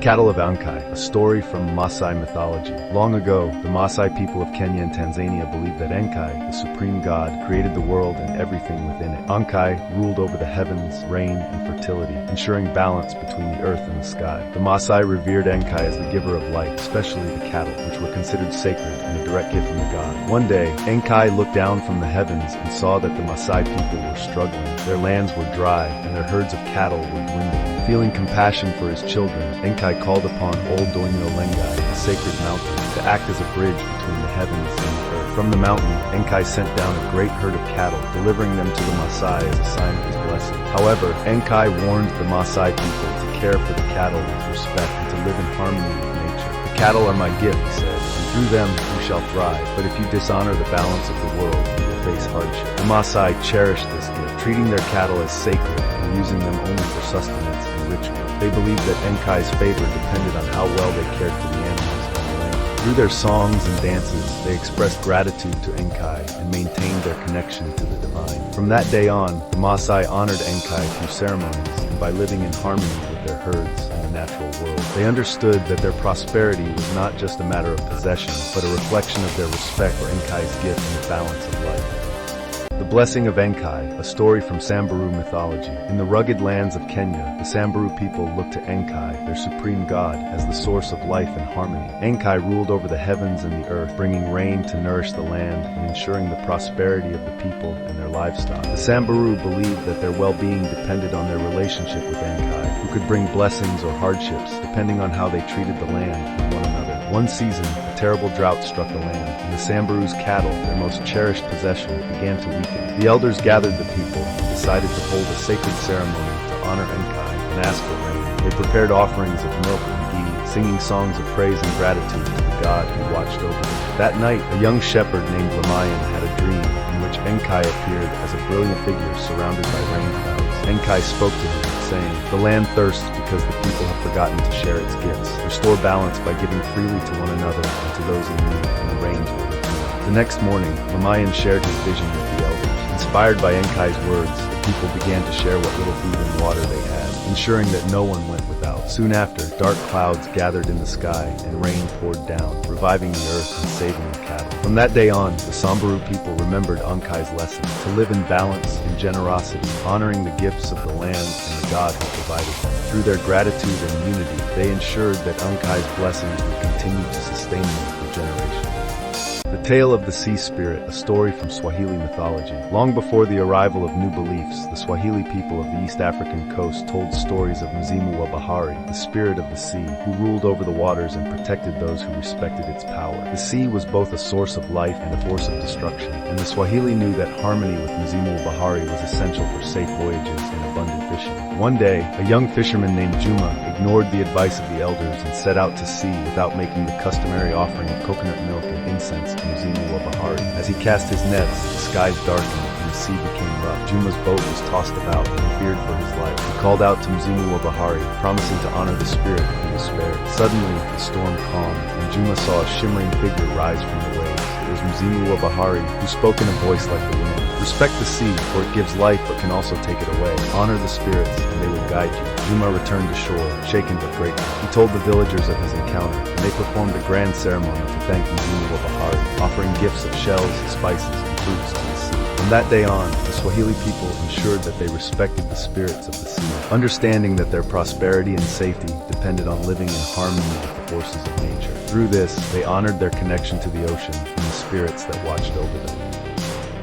Cattle of Enkai, a story from Maasai mythology. Long ago, the Maasai people of Kenya and Tanzania believed that Enkai, the supreme god, created the world and everything within it. Enkai ruled over the heavens, rain, and fertility, ensuring balance between the earth and the sky. The Maasai revered Enkai as the giver of life, especially the cattle, which were considered sacred and a direct gift from the god. One day, Enkai looked down from the heavens and saw that the Maasai people were struggling. Their lands were dry, and their herds of cattle were dwindling. Feeling compassion for his children, Enkai called upon Old Doinyo Lengai, the sacred mountain, to act as a bridge between the heavens and the earth. From the mountain, Enkai sent down a great herd of cattle, delivering them to the Maasai as a sign of his blessing. However, Enkai warned the Maasai people to care for the cattle with respect and to live in harmony with nature. The cattle are my gift, he said, and through them you shall thrive, but if you dishonor the balance of the world, you will face hardship. The Maasai cherished this gift, treating their cattle as sacred and using them only for sustenance and ritual. They believed that Enkai's favor depended on how well they cared for the animals and the land. Through their songs and dances, they expressed gratitude to Enkai and maintained their connection to the divine. From that day on, the Maasai honored Enkai through ceremonies and by living in harmony with their herds and the natural world. They understood that their prosperity was not just a matter of possession, but a reflection of their respect for Enkai's gift and the balance of life. The Blessing of Enkai, a story from Samburu mythology. In the rugged lands of Kenya, the Samburu people looked to Enkai, their supreme god, as the source of life and harmony. Enkai ruled over the heavens and the earth, bringing rain to nourish the land and ensuring the prosperity of the people and their livestock. The Samburu believed that their well-being depended on their relationship with Enkai, who could bring blessings or hardships depending on how they treated the land and one another. One season, a terrible drought struck the land, and the Samburu's cattle, their most cherished possession, began to weaken. The elders gathered the people and decided to hold a sacred ceremony to honor Enkai and ask for rain. They prepared offerings of milk and ghee, singing songs of praise and gratitude to the god who watched over them. That night, a young shepherd named Lemayian had a dream in which Enkai appeared as a brilliant figure surrounded by rain clouds. Enkai spoke to him, saying, "The land thirsts because the people have forgotten to share its gifts. Restore balance by giving freely to one another and to those in need, and the rains will return." The next morning, Lemayian shared his vision with the elders. Inspired by Enkai's words, the people began to share what little food and water they had, ensuring that no one went without. Soon after, dark clouds gathered in the sky and rain poured down, reviving the earth and saving the cattle. From that day on, the Samburu people remembered Enkai's lesson, to live in balance and generosity, honoring the gifts of the land and the God who provided them. Through their gratitude and unity, they ensured that Enkai's blessings would continue to sustain them for generations. The Tale of the Sea Spirit, a story from Swahili mythology. Long before the arrival of new beliefs, the Swahili people of the East African coast told stories of Mzimu wa Bahari, the spirit of the sea, who ruled over the waters and protected those who respected its power. The sea was both a source of life and a force of destruction, and the Swahili knew that harmony with Mzimu wa Bahari was essential for safe voyages and abundant fishing. One day, a young fisherman named Juma ignored the advice of the elders and set out to sea without making the customary offering of coconut milk and incense to Mzimu wa Bahari. As he cast his nets, the skies darkened and the sea became rough. Juma's boat was tossed about and he feared for his life. He called out to Mzimu wa Bahari, promising to honor the spirit if he was spared. Suddenly, the storm calmed, and Juma saw a shimmering figure rise from the waves. It was Mzimu wa Bahari, who spoke in a voice like the wind. "Respect the sea, for it gives life but can also take it away. Honor the spirits, and they will guide you." Juma returned to shore, shaken but grateful. He told the villagers of his encounter, and they performed a grand ceremony to thank Mzimu wa Bahari, offering gifts of shells, spices, and fruits to the sea. From that day on, the Swahili people ensured that they respected the spirits of the sea, understanding that their prosperity and safety depended on living in harmony with the forces of nature. Through this, they honored their connection to the ocean and the spirits that watched over them.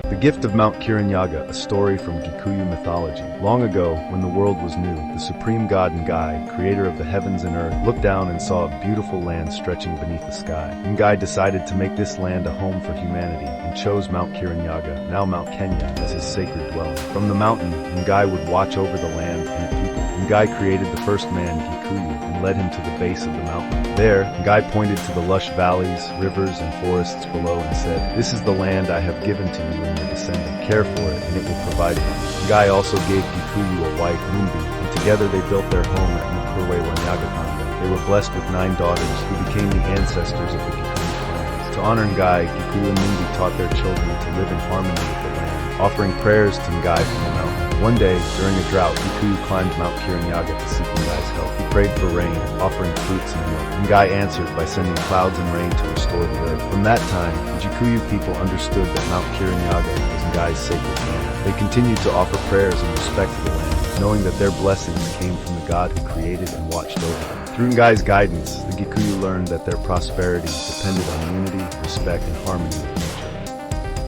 The Gift of Mount Kirinyaga, a story from Gikuyu mythology. Long ago, when the world was new, the supreme god Enkai, creator of the heavens and earth, looked down and saw a beautiful land stretching beneath the sky. Enkai decided to make this land a home for humanity and chose Mount Kirinyaga, now Mount Kenya, as his sacred dwelling. From the mountain, Enkai would watch over the land and its people. Enkai created the first man, Gikuyu, and led him to the base of the mountain. There, Enkai pointed to the lush valleys, rivers, and forests below and said, "This is the land I have given to you and your descendant. Care for it, and it will provide for you." Enkai also gave Gikuyu a wife, Mumbi, and together they built their home at Mkurwe Wanyagapanda. They were blessed with 9 daughters, who became the ancestors of the Gikuyu clans. To honor Enkai, Gikuyu and Mumbi taught their children to live in harmony with the land, offering prayers to Enkai from the mountain. One day, during a drought, Gikuyu climbed Mount Kirinyaga to seek Ngai's help. He prayed for rain, offering fruits and milk. Ngai answered by sending clouds and rain to restore the earth. From that time, the Gikuyu people understood that Mount Kirinyaga was Ngai's sacred land. They continued to offer prayers in respect to the land, knowing that their blessings came from the God who created and watched over them. Through Ngai's guidance, the Gikuyu learned that their prosperity depended on unity, respect, and harmony with nature.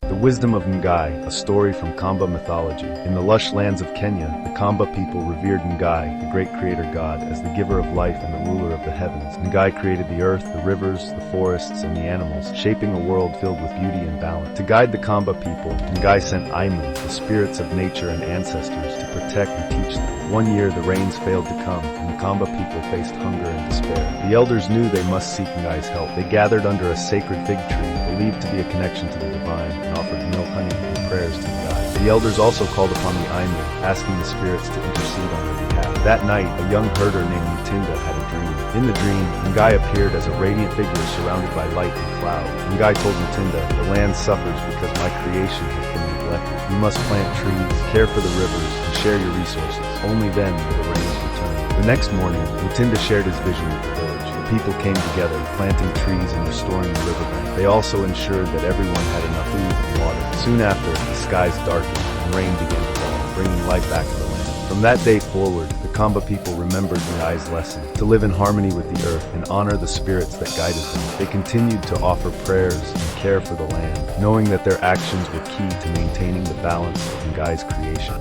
The Wisdom of Enkai, a story from Kamba mythology. In the lush lands of Kenya, the Kamba people revered Enkai, the great creator god, as the giver of life and the ruler of the heavens. Enkai created the earth, the rivers, the forests, and the animals, shaping a world filled with beauty and balance. To guide the Kamba people, Enkai sent Aimu, the spirits of nature and ancestors, to protect and teach them. One year, the rains failed to come, and the Kamba people faced hunger and despair. The elders knew they must seek Ngai's help. They gathered under a sacred fig tree, believed to be a connection to the divine, and offered milk, honey, and prayers to Ngai. The elders also called upon the Aimu, asking the spirits to intercede on their behalf. That night, a young herder named Mutinda had a dream. In the dream, Ngai appeared as a radiant figure surrounded by light and cloud. Ngai told Mutinda, "The land suffers because my creation has been neglected. You must plant trees, care for the rivers, and share your resources. Only then will the rains return." The next morning, Mutinda shared his vision with the village. The people came together, planting trees and restoring the riverbank. They also ensured that everyone had enough food and water. Soon after, the skies darkened and rain began to fall, bringing life back to the land. From that day forward, the Kamba people remembered Ngai's lesson, to live in harmony with the earth and honor the spirits that guided them. They continued to offer prayers and care for the land, knowing that their actions were key to maintaining the balance of Ngai's creation.